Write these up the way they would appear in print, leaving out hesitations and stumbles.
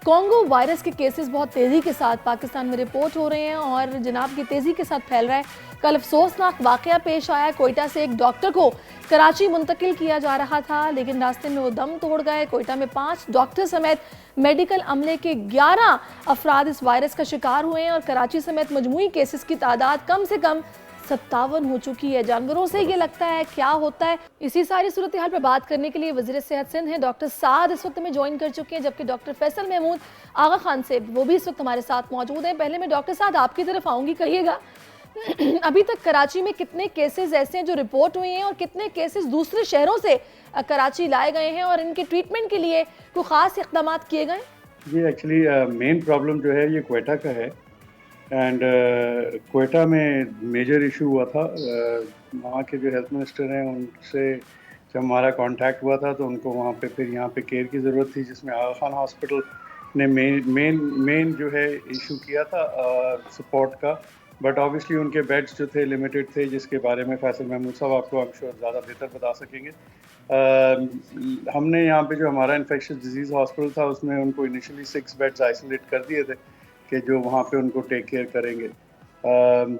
Congo virus کے cases بہت تیزی کے ساتھ پاکستان میں رپورٹ ہو رہے ہیں اور جناب کی تیزی کے ساتھ پھیل رہا ہے۔ کل افسوسناک واقعہ پیش آیا، کوئٹہ سے ایک ڈاکٹر کو کراچی منتقل کیا جا رہا تھا لیکن راستے میں وہ دم توڑ گئے۔ کوئٹہ میں 5 ڈاکٹر سمیت میڈیکل عملے کے 11 افراد اس وائرس کا شکار ہوئے ہیں اور کراچی سمیت مجموعی کیسز کی تعداد کم سے کم 57 ہو چکی ہے۔ جانوروں سے یہ لگتا ہے کیا ہوتا ہے، اسی ساری صورتحال پہ بات کرنے کے لیے وزیر صحت سندھ ہیں ڈاکٹر سعد اس وقت میں جوائن کر چکے ہیں، جبکہ ڈاکٹر فیصل محمود آغا خان سے وہ بھی اس وقت ہمارے ساتھ موجود ہیں۔ پہلے میں ڈاکٹر سعد آپ کی طرف آؤں گی، کہیے گا ابھی تک کراچی میں کتنے کیسز ایسے ہیں جو رپورٹ ہوئے ہیں اور کتنے کیسز دوسرے شہروں سے کراچی لائے گئے ہیں اور ان کے ٹریٹمنٹ کے لیے کوئی خاص اقدامات کیے گئے؟ جی ایکچولی مین پرابلم جو ہے یہ کوئٹہ کا ہے اینڈ کوئٹہ میں میجر ایشو ہوا تھا۔ وہاں کے جو ہیلتھ منسٹر ہیں ان سے جب ہمارا کانٹیکٹ ہوا تھا تو ان کو وہاں پہ پھر یہاں پہ کیئر کی ضرورت تھی، جس میں آغا خان ہاسپٹل نے مین جو ہے ایشو کیا تھا سپورٹ کا، بٹ آبویسلی ان کے بیڈس جو تھے لمیٹڈ تھے، جس کے بارے میں فیصل محمود صاحب آپ کو I'm sure زیادہ بہتر بتا سکیں گے۔ ہم نے یہاں پہ جو ہمارا انفیکشس ڈیزیز ہاسپٹل تھا اس میں ان کو انیشلی 6 بیڈز آئسولیٹ کر دیے تھے کہ جو وہاں پہ ان کو ٹیک کیئر کریں گے۔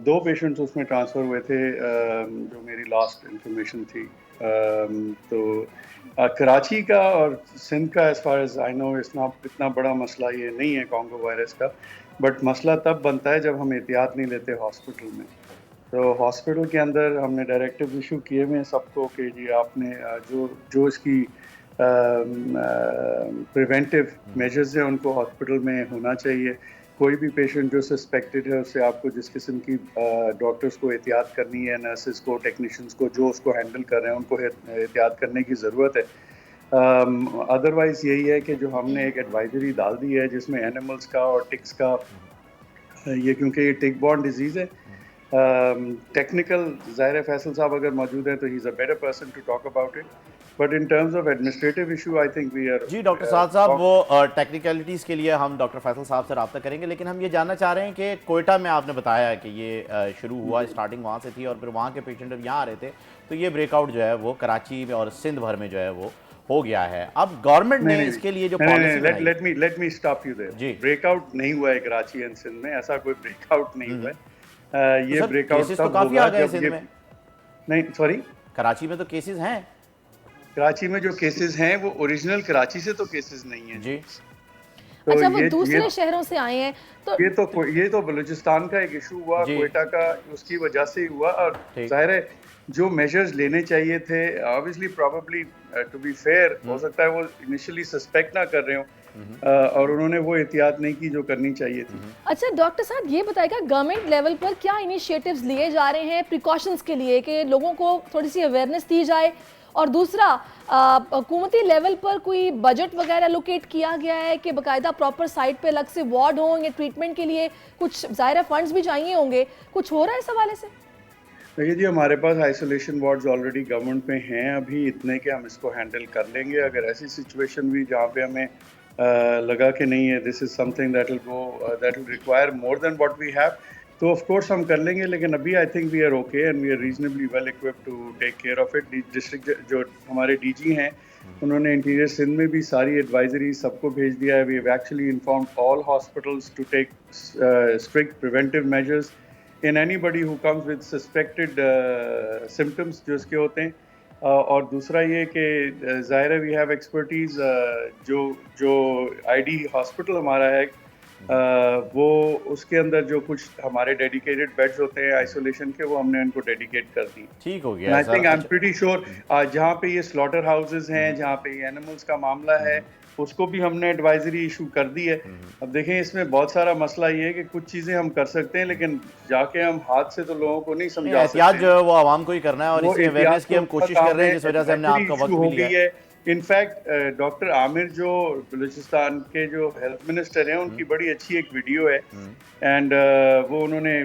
2 پیشنٹس اس میں ٹرانسفر ہوئے تھے جو میری لاسٹ انفارمیشن تھی۔ تو کراچی کا اور سندھ کا ایز فار ایز آئی نو اتنا بڑا مسئلہ یہ نہیں ہے کانگو وائرس کا، بٹ مسئلہ تب بنتا ہے جب ہم احتیاط نہیں لیتے ہاسپٹل میں۔ تو ہاسپٹل کے اندر ہم نے ڈائریکٹو ایشو کیے ہوئے ہیں سب کو کہ جی آپ نے جو اس کی پریونٹیو میجرز ہیں ان کو ہاسپٹل میں ہونا چاہیے۔ کوئی بھی پیشنٹ جو سسپیکٹڈ ہے اس سے آپ کو جس قسم کی ڈاکٹرز کو احتیاط کرنی ہے، نرسز کو، ٹیکنیشینز کو جو اس کو ہینڈل کر رہے ہیں ان کو احتیاط کرنے کی ضرورت ہے۔ ادروائز یہی ہے کہ جو ہم نے ایک ایڈوائزری ڈال دی ہے جس میں اینیملز کا اور ٹکس کا، یہ کیونکہ یہ ٹک بورن ڈیزیز ہے، ٹیکنیکل ظاہر فیصل صاحب اگر موجود ہیں تو he is a better person to talk about it, but in terms of administrative issue I think we are. جی ڈاکٹر سعد صاحب، وہ ٹیکنیکلٹیز کے لیے ہم ڈاکٹر فیصل صاحب سے رابطہ کریں گے، لیکن ہم یہ جاننا چاہ رہے ہیں کہ کوئٹہ میں آپ نے بتایا کہ یہ شروع ہوا، اسٹارٹنگ وہاں سے تھی اور پھر وہاں کے پیشنٹ یہاں آ رہے تھے تو یہ بریک آؤٹ جو ہے وہ کراچی میں اور سندھ بھر میں جو ہے وہ ہو گیا ہے۔ اب گورنمنٹ نے اس کے لیے جو پالیسی بنائی، let me stop you there, break out نہیں ہوا ہے کراچی اینڈ سندھ میں، ایسا کوئی بریک آؤٹ نہیں ہوا ہے۔ یہ بریک آؤٹ تب ہوگا جب یہ نہیں، سوری، کراچی میں تو کیسز ہیں، کراچی میں جو کیسز ہیں وہ اوریجنل کراچی سے تو کیسز نہیں ہیں جی۔ اچھا وہ دوسرے شہروں سے آئے ہیں تو یہ تو بلوچستان کا ایک ایشو ہوا، کوئٹہ کا اس کی وجہ سے ہوا، اور ظاہر ہے جو میجرز لینے چاہیے تھے obviously probably to be fair ہو سکتا ہے وہ انیشلی سسپیکٹ نہ کر رہے ہوں اور انہوں نے وہ احتیاط نہیں کی جو کرنی چاہیے تھی۔ اچھا ڈاکٹر صاحب یہ بتائے گا گورنمنٹ لیول پر کیا انیشیٹوز لیے جا رہے ہیں پریکاشنز کے لیے کہ لوگوں کو تھوڑی سی اویئرنیس دی جائے، اور دوسرا حکومتی لیول پر کوئی بجٹ وغیرہ لوکیٹ کیا گیا ہے کہ باقاعدہ پراپر سائٹ پہ الگ سے وارڈ ہوں یا ٹریٹمنٹ کے لیے کچھ ظاہر فنڈز بھی چاہیے ہوں گے، کچھ ہو رہا ہے اس حوالے سے؟ دیکھیے جی ہمارے پاس آئسولیشن وارڈز آلریڈی گورنمنٹ میں ہیں ابھی اتنے کہ ہم اس کو ہینڈل کر لیں گے۔ اگر ایسی سچویشن بھی جہاں پہ ہمیں لگا کہ نہیں ہے this is something that will require more than what we have تو آف کورس ہم کر لیں گے، لیکن ابھی I think we are okay and we are reasonably well equipped to take care of it. District جو ہمارے D G ہیں انہوں نے انٹیریئر سندھ میں بھی ساری ایڈوائزری سب کو بھیج دیا ہے۔ We have actually informed all hospitals to take strict preventive measures in anybody who comes with suspected symptoms جو اس کے ہوتے ہیں۔ اور دوسرا یہ کہ ظاہر ہے وی ہیو ایکسپرٹیز، جو آئی ڈی ہاسپٹل ہمارا ہے وہ اس کے اندر جو کچھ ہمارے ڈیڈیکیٹڈ بیڈز ہوتے ہیں آئسولیشن کے وہ ہم نے ان کو ڈیڈیکیٹ کر دی۔ ٹھیک ہو گیا، I think I'm pretty sure جہاں پہ یہ سلاٹر ہاؤسز ہیں، جہاں پہ یہ اینیملز کا معاملہ ہے اس کو بھی ہم نے ایڈوائزری ایشو کر دی ہے۔ اب دیکھیں اس میں بہت سارا مسئلہ یہ ہے کہ کچھ چیزیں ہم کر سکتے ہیں لیکن جا کے ہم ہاتھ سے تو لوگوں کو نہیں سمجھا سکتے۔ احتیاط جو ہے وہ عوام کو ہی کرنا ہے اور اس کی اویئرنیس کی ہم کوشش کر رہے ہیں، جس وجہ سے ہم نے آپ کا وقت بھی لیا ہے۔ انفیکٹ ڈاکٹر عامر جو بلوچستان کے جو ہیلتھ منسٹر ہیں ان کی بڑی اچھی ایک ویڈیو ہے اینڈ وہ انہوں نے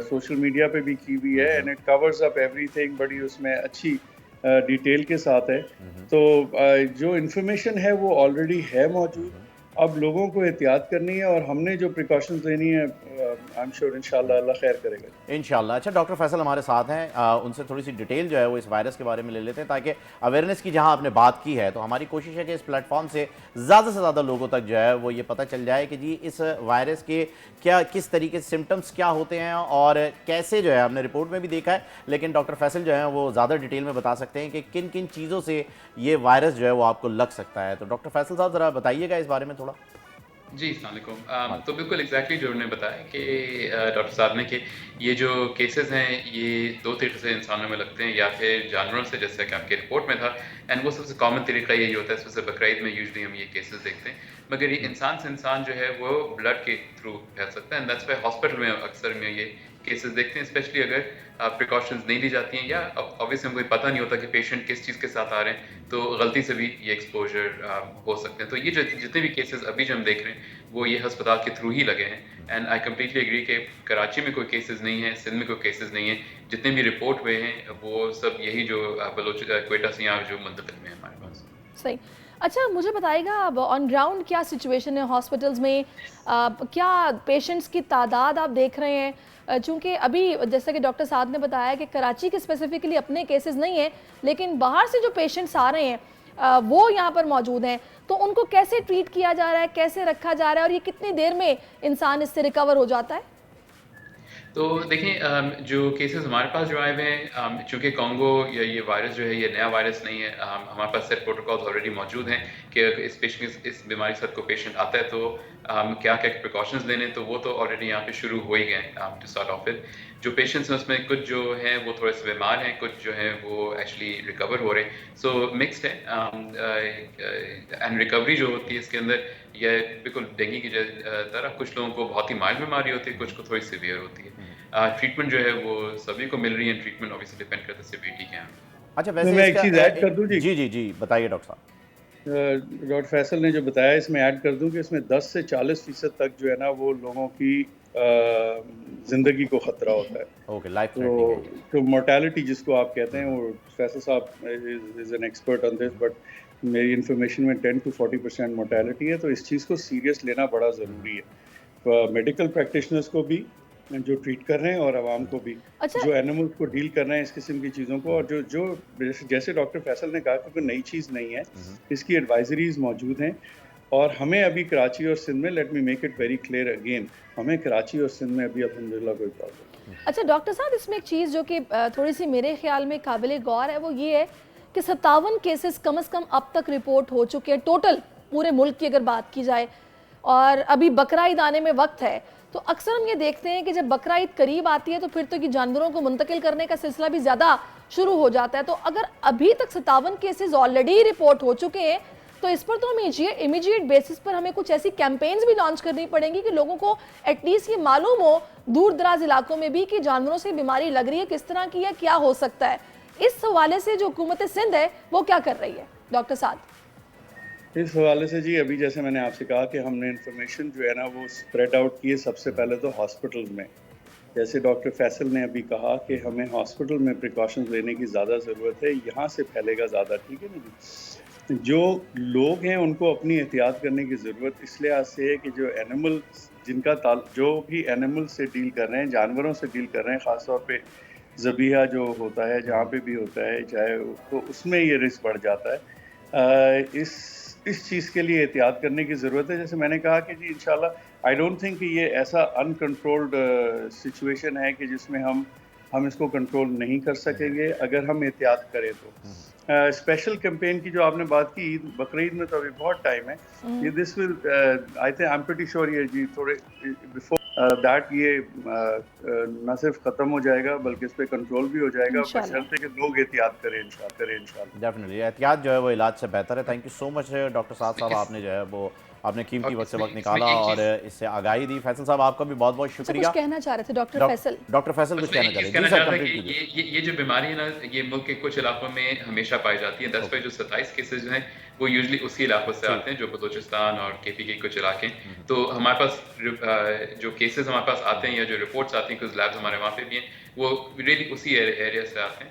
سوشل میڈیا پہ بھی کی ہوئی ہے and it covers up everything, بڑی اس میں اچھی ڈیٹیل کے ساتھ ہے۔ تو جو انفارمیشن ہے وہ آلریڈی ہے موجود، اب لوگوں کو احتیاط کرنی ہے اور ہم نے جو پریکاشنز لینی ہے آئی ایم شیور انشاءاللہ اللہ خیر کرے گا. انشاءاللہ. اچھا ڈاکٹر فیصل ہمارے ساتھ ہیں, ان سے تھوڑی سی ڈیٹیل جو ہے وہ اس وائرس کے بارے میں لے لیتے ہیں تاکہ اویئرنیس کی جہاں آپ نے بات کی ہے تو ہماری کوشش ہے کہ اس پلیٹ فارم سے زیادہ سے زیادہ لوگوں تک جو ہے وہ یہ پتہ چل جائے کہ جی اس وائرس کے کیا کس طریقے سے سمٹمز کیا ہوتے ہیں اور کیسے جو ہے ہم نے رپورٹ میں بھی دیکھا ہے, لیکن ڈاکٹر فیصل جو ہیں وہ زیادہ ڈیٹیل میں بتا سکتے ہیں کہ کن کن چیزوں سے یہ وائرس جو ہے وہ آپ کو لگ سکتا ہے. تو ڈاکٹر فیصل صاحب ذرا بتائیے گا اس بارے میں تھوڑا. جی السلام علیکم. تو بالکل ایگزیکٹلی جو انہوں نے بتایا کہ ڈاکٹر صاحب نے کہ یہ جو کیسز ہیں یہ دو طریقے سے انسانوں میں لگتے ہیں, یا پھر جانوروں سے جیسا کہ آپ کے رپورٹ میں تھا, اینڈ وہ سب سے کامن طریقہ یہی ہوتا ہے, اس میں سے بقرعید میں یوزلی ہم یہ کیسز دیکھتے ہیں, مگر یہ انسان سے انسان جو ہے وہ بلڈ کے تھرو پھیل سکتا ہے, اینڈ دیٹس وائی ہاسپٹل میں اکثر میں یہ کیسز دیکھتے ہیں, اسپیشلی اگر پریکاشنز نہیں لی جاتی ہیں یا obviously ہم کو پتہ نہیں ہوتا کہ پیشنٹ کس چیز کے ساتھ آ رہے ہیں, تو غلطی سے بھی یہ ایکسپوجر ہو سکتے ہیں. تو یہ جتنے بھی کیسز ابھی جو ہم دیکھ رہے ہیں وہ یہ ہسپتال کے تھرو ہی لگے ہیں, اینڈ آئی کمپلیٹلی اگری کہ کراچی میں کوئی کیسز نہیں ہیں, سندھ میں کوئی کیسز نہیں ہیں, جتنے بھی رپورٹ ہوئے ہیں وہ سب یہی جو کوئٹہ سے یہاں جو منتقل میں ہیں ہمارے پاس. صحیح. اچھا مجھے بتائے گا اب آن گراؤنڈ کیا سچویشن ہے ہاسپٹلز میں, کیا پیشنٹس کی تعداد آپ دیکھ رہے ہیں, چونکہ ابھی جیسا کہ ڈاکٹر صاحب نے بتایا کہ کراچی کے اسپیسیفکلی اپنے کیسز نہیں ہیں, لیکن باہر سے جو پیشنٹس آ رہے ہیں وہ یہاں پر موجود ہیں, تو ان کو کیسے ٹریٹ کیا جا رہا ہے, کیسے رکھا جا رہا ہے, اور یہ کتنی دیر میں انسان اس سے ریکور ہو جاتا ہے؟ تو دیکھیں جو کیسز ہمارے پاس جو آئے ہوئے ہیں, چونکہ کانگو یا یہ وائرس جو ہے یہ نیا وائرس نہیں ہے, ہمارے پاس سیٹ پروٹوکالز آلریڈی موجود ہیں کہ اس بیماری سے کوئی پیشنٹ آتا ہے تو کیا کیا پریکاشنز لینے, تو وہ تو آلریڈی یہاں پہ شروع ہو ہی گئے ٹو اسٹارٹ آف اٹ. جو پیشنٹس ہیں اس میں کچھ جو ہیں وہ تھوڑے سے بیمار ہیں, کچھ جو ہیں وہ ایکچولی ریکور ہو رہے ہیں, سو مکسڈ ہے. اینڈ ریکوری جو ہوتی ہے اس کے اندر یہ بالکل ڈینگی کی طرح, کچھ لوگوں کو بہت ہی مائلڈ بیماری ہوتی ہے, کچھ کو تھوڑی سیویئر ہوتی ہے. ٹریٹمنٹ جو ہے وہ سبھی کو مل رہی ہے, ٹریٹمنٹ اوبیسلی ڈیپینڈ کرتا ہے سیویریٹی کے. اچھا میں ویسے ایک چیز ایڈ کر دوں جی. جی جی جی بتائیے ڈاکٹر صاحب. ڈاکٹر فیصل نے جو بتایا اس میں ایڈ کر دوں کہ اس میں 10 سے 40% تک جو ہے نا وہ لوگوں کی زندگی کو خطرہ ہوتا ہے. اوکے, لائف تھریٹنگ ہے. تو مورٹیلٹی جس کو آپ کہتے ہیں, وہ فیصل صاحب is an expert on this, but میری انفارمیشن میں 10 to 40% مورٹیلٹی ہے, تو اس چیز کو سیریس لینا بڑا ضروری ہے میڈیکل پریکٹیشنرز کو بھی جو ٹریٹ کر رہے ہیں اور عوام کو بھی, جو اینیملز کو ڈیل کر رہے ہیں اس قسم کی چیزوں کو, اور جو جیسے ڈاکٹر فیصل نے کہا کہ کوئی نئی چیز نہیں ہے, اس کی ایڈوائزریز موجود ہیں. اور ہمیں ابھی کراچی اور سندھ میں, let me make it very clear again, ہمیں کراچی اور سندھ میں ابھی الحمدللہ کوئی پرابلم نہیں. اچھا ڈاکٹر صاحب اس میں ایک چیز جو کہ تھوڑی سی میرے خیال میں قابل غور ہے وہ یہ ہے کہ 57 کیسز کم از کم اب تک رپورٹ ہو چکے ہیں ٹوٹل پورے ملک کی اگر بات کی جائے, اور ابھی بقرعید آنے میں وقت ہے. تو اکثر ہم یہ دیکھتے ہیں کہ جب بقرعید قریب آتی ہے تو پھر تو یہ جانوروں کو منتقل کرنے کا سلسلہ بھی زیادہ شروع ہو جاتا ہے. تو اگر ابھی تک 57 کیسز آلریڈی رپورٹ ہو چکے ہیں تو اس پر تو ہم امیجیٹ بیسس پر ہمیں کچھ ایسی کیمپینز بھی لانچ کرنی پڑیں گی کہ لوگوں کو ایٹ لیسٹ یہ معلوم ہو دور دراز علاقوں میں بھی کہ جانوروں سے بیماری لگ رہی ہے, کس طرح کی ہے, کیا ہو سکتا ہے. اس حوالے سے جو حکومت سندھ ہے وہ کیا کر رہی ہے ڈاکٹر صاحب؟ اس حوالے سے جی ابھی جیسے میں نے آپ سے کہا کہ ہم نے انفارمیشن جو ہے نا وہ اسپریڈ آؤٹ کی ہے سب سے پہلے تو ہاسپٹل میں. جیسے ڈاکٹر فیصل نے ابھی کہا کہ ہمیں ہاسپٹل میں پریکاشنز لینے کی زیادہ ضرورت ہے, یہاں سے پھیلے گا زیادہ, ٹھیک ہے نا جی. جو لوگ ہیں ان کو اپنی احتیاط کرنے کی ضرورت اس لحاظ سے ہے کہ جو اینیمل جن کا جو بھی اینیمل سے ڈیل کر رہے ہیں, جانوروں سے ڈیل کر رہے ہیں, خاص طور پہ ذبیحہ جو ہوتا ہے جہاں پہ بھی ہوتا ہے چاہے, تو اس میں یہ رسک بڑھ جاتا ہے. اس چیز کے لیے احتیاط کرنے کی ضرورت ہے. جیسے میں نے کہا کہ جی انشاءاللہ آئی ڈونٹ تھنک کہ یہ ایسا ان کنٹرولڈ سچویشن ہے کہ جس میں ہم اس کو کنٹرول نہیں کر سکیں گے اگر ہم احتیاط کریں تو. اسپیشل کیمپین کی جو آپ نے بات کی, بقرعید میں تو ابھی بہت ٹائم ہے, یہ this will I think I am pretty sure یہ جی تھوڑے بیفور دیٹ یہ نہ صرف ختم ہو جائے گا بلکہ اس پہ کنٹرول بھی ہو جائے گا, بشرطے کہ لوگ احتیاط کریں انشاءاللہ. ڈیفینیٹلی احتیاط جو ہے وہ علاج سے بہتر ہے. Thank you so much doctor صاحب, آپ نے جو ہے وہ آپ نے قیمتی وقت سے وقت نکالا اور اس سے آگاہی دی. فیصل صاحب آپ کا بھی بہت بہت شکریہ. کچھ کہنا چاہ رہے تھے ڈاکٹر فیصل؟ ڈاکٹر فیصل کچھ کہنا چاہ رہے ہیں. جی سر, یہ جو بیماری ہے نا یہ ملک کے کچھ علاقوں میں ہمیشہ پائی جاتی ہے. 10 پہ جو 27 کیسز جو ہیں وہ یوزلی اسی علاقوں سے آتے ہیں جو بلوچستان اور کے پی کے کچھ علاقے ہیں. تو ہمارے پاس جو کیسز ہمارے پاس آتے ہیں یا جو رپورٹس آتی ہیں کچھ لیبز ہمارے وہاں پہ بھی ہیں وہ ریلی اسی ایریا سے آتے ہیں.